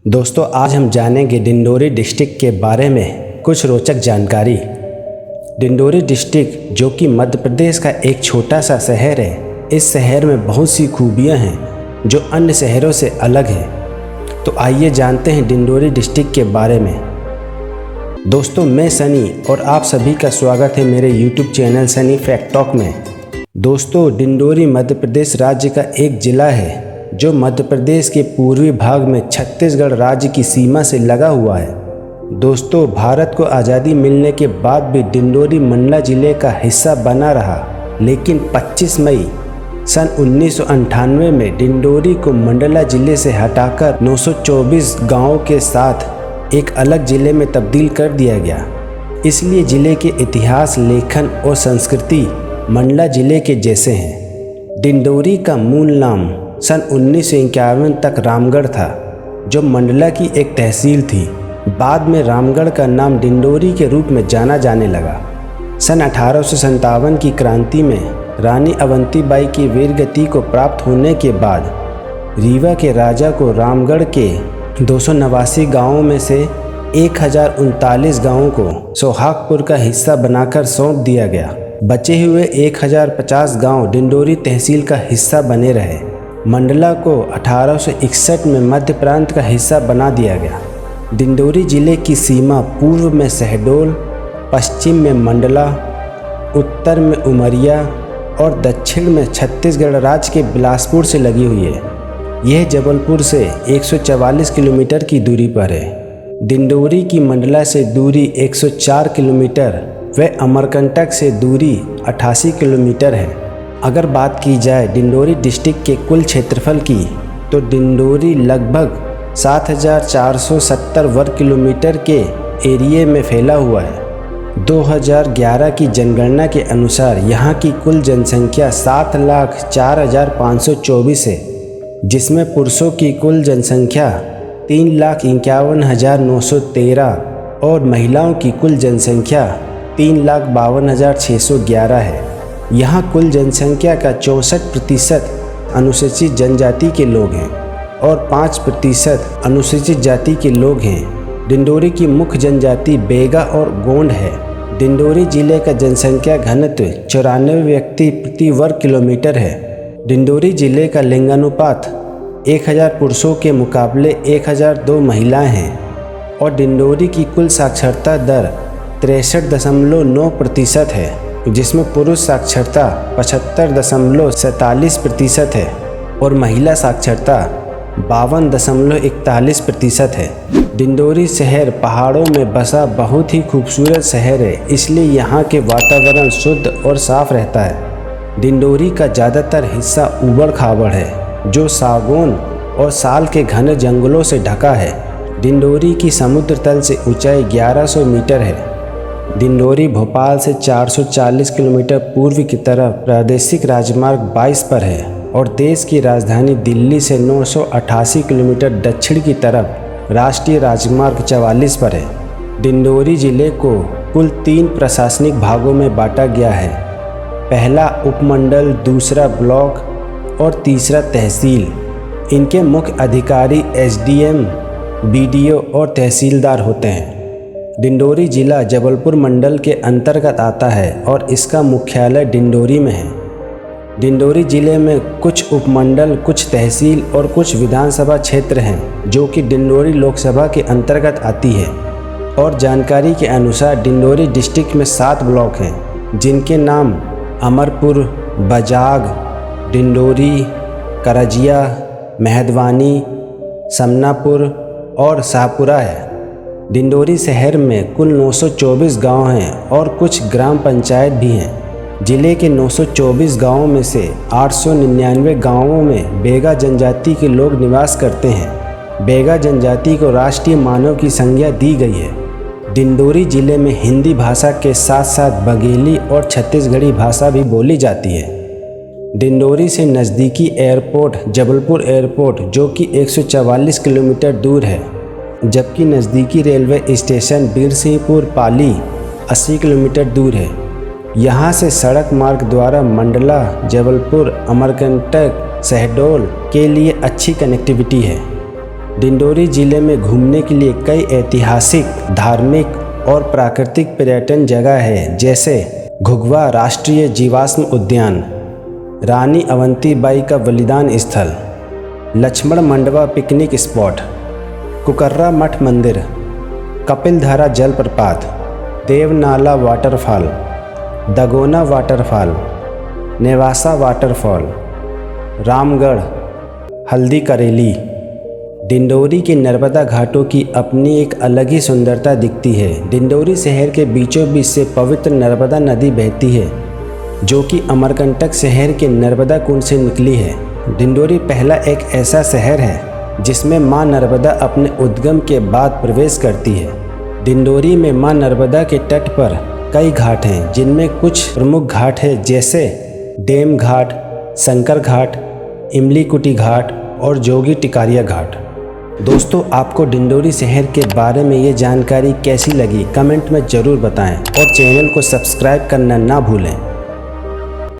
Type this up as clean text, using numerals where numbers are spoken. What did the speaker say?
दोस्तों आज हम जानेंगे डिंडोरी डिस्ट्रिक्ट के बारे में कुछ रोचक जानकारी। डिंडोरी डिस्ट्रिक्ट जो कि मध्य प्रदेश का एक छोटा सा शहर है, इस शहर में बहुत सी खूबियां हैं जो अन्य शहरों से अलग है। तो आइए जानते हैं डिंडोरी डिस्ट्रिक्ट के बारे में। दोस्तों मैं सनी और आप सभी का स्वागत है मेरे YouTube channel Sunny fact talk में। दोस्तों डिंडोरी मध्य प्रदेश राज्य का एक ज़िला है जो मध्य प्रदेश के पूर्वी भाग में छत्तीसगढ़ राज्य की सीमा से लगा हुआ है। दोस्तों भारत को आज़ादी मिलने के बाद भी डिंडोरी मंडला जिले का हिस्सा बना रहा, लेकिन 25 मई सन 1998 में डिंडोरी को मंडला जिले से हटाकर 924 गांवों के साथ एक अलग जिले में तब्दील कर दिया गया। इसलिए जिले के इतिहास, लेखन और संस्कृति मंडला जिले के जैसे हैं। डिंडोरी का मूल नाम सन 1951 तक रामगढ़ था, जो मंडला की एक तहसील थी। बाद में रामगढ़ का नाम डिंडोरी के रूप में जाना जाने लगा। सन 1857 की क्रांति में रानी अवंतीबाई की वीरगति को प्राप्त होने के बाद रीवा के राजा को रामगढ़ के 289 गांवों में से 1039 गांवों को सोहागपुर का हिस्सा बनाकर सौंप दिया गया। बचे हुए 1050 गांव डिंडोरी तहसील का हिस्सा बने रहे। मंडला को 1861 में मध्य प्रांत का हिस्सा बना दिया गया। डिंडोरी जिले की सीमा पूर्व में शहडोल, पश्चिम में मंडला, उत्तर में उमरिया और दक्षिण में छत्तीसगढ़ राज्य के बिलासपुर से लगी हुई है। यह जबलपुर से 144 किलोमीटर की दूरी पर है। डिंडोरी की मंडला से दूरी 104 किलोमीटर व अमरकंटक से दूरी 88 किलोमीटर है। अगर बात की जाए डिंडोरी डिस्ट्रिक्ट के कुल क्षेत्रफल की, तो डिंडोरी लगभग 7470 वर्ग किलोमीटर के एरिए में फैला हुआ है। 2011 की जनगणना के अनुसार यहाँ की कुल जनसंख्या 7,04,524 है, जिसमें पुरुषों की कुल जनसंख्या 3,51,913 और महिलाओं की कुल जनसंख्या 3,52,611 है। यहाँ कुल जनसंख्या का 64% अनुसूचित जनजाति के लोग हैं और 5% अनुसूचित जाति के लोग हैं। डिंडोरी की मुख्य जनजाति बेगा और गोंड है। डिंडोरी जिले का जनसंख्या घनत्व 94 व्यक्ति प्रति वर्ग किलोमीटर है। डिंडोरी जिले का लिंगानुपात 1000 पुरुषों के मुकाबले 1002 महिलाएं हैं और डिंडोरी की कुल साक्षरता दर 63.9% है, जिसमें पुरुष साक्षरता 75.47% है और महिला साक्षरता 52.41% है। डिंडोरी शहर पहाड़ों में बसा बहुत ही खूबसूरत शहर है, इसलिए यहाँ के वातावरण शुद्ध और साफ रहता है। डिंडोरी का ज़्यादातर हिस्सा ऊबड़ खाबड़ है, जो सागौन और साल के घने जंगलों से ढका है। डिंडोरी की समुद्र तल से ऊंचाई 1100 मीटर है। डिंडोरी भोपाल से 440 किलोमीटर पूर्व की तरफ प्रादेशिक राजमार्ग 22 पर है और देश की राजधानी दिल्ली से 988 किलोमीटर दक्षिण की तरफ राष्ट्रीय राजमार्ग 44 पर है। डिंडोरी जिले को कुल 3 प्रशासनिक भागों में बांटा गया है। पहला उपमंडल, दूसरा ब्लॉक और तीसरा तहसील। इनके मुख्य अधिकारी एसडीएम, बीडीओ और तहसीलदार होते हैं। डिंडोरी जिला जबलपुर मंडल के अंतर्गत आता है और इसका मुख्यालय डिंडोरी में है। डिंडोरी जिले में कुछ उपमंडल, कुछ तहसील और कुछ विधानसभा क्षेत्र हैं जो कि डिंडोरी लोकसभा के अंतर्गत आती है। और जानकारी के अनुसार डिंडोरी डिस्ट्रिक्ट में 7 ब्लॉक हैं, जिनके नाम अमरपुर, बजाग, डिंडोरी, करजिया, मेहदवानी, समनापुर और शाहपुरा है। डिंडोरी शहर में कुल 924 गांव हैं और कुछ ग्राम पंचायत भी हैं। जिले के 924 गांवों में से 899 गांवों में बेगा जनजाति के लोग निवास करते हैं। बेगा जनजाति को राष्ट्रीय मानव की संज्ञा दी गई है। डिंडोरी जिले में हिंदी भाषा के साथ साथ बघेली और छत्तीसगढ़ी भाषा भी बोली जाती है। डिंडोरी से नज़दीकी एयरपोर्ट जबलपुर एयरपोर्ट जो कि 144 किलोमीटर दूर है, जबकि नज़दीकी रेलवे स्टेशन बीरसिंहपुर पाली 80 किलोमीटर दूर है। यहाँ से सड़क मार्ग द्वारा मंडला, जबलपुर, अमरकंटक, शहडोल के लिए अच्छी कनेक्टिविटी है। डिंडोरी जिले में घूमने के लिए कई ऐतिहासिक, धार्मिक और प्राकृतिक पर्यटन जगह है, जैसे घुघवा राष्ट्रीय जीवाश्म उद्यान, रानी अवंतीबाई का बलिदान स्थल, लक्ष्मण मंडवा पिकनिक स्पॉट, कुकर्रा मठ मंदिर, कपिलधारा जलप्रपात, Devnala waterfall, Dagona waterfall, Nevasa waterfall, Ramgarh, Haldi Kareli. Dindori के नर्मदा घाटों की अपनी एक अलग ही सुंदरता दिखती है। डिंडोरी शहर के बीचों बीच से पवित्र नर्मदा नदी बहती है, जो कि अमरकंटक शहर के नर्मदा कुंड से निकली है। डिंडोरी पहला एक ऐसा शहर है जिसमें मां नर्मदा अपने उद्गम के बाद प्रवेश करती है। डिंडोरी में मां नर्मदा के तट पर कई घाट हैं, जिनमें कुछ प्रमुख घाट हैं, जैसे डेम घाट, शंकर घाट, इमली कुटी घाट और जोगी टिकारिया घाट। दोस्तों, आपको डिंडोरी शहर के बारे में ये जानकारी कैसी लगी कमेंट में ज़रूर बताएं और चैनल को सब्सक्राइब करना ना भूलें।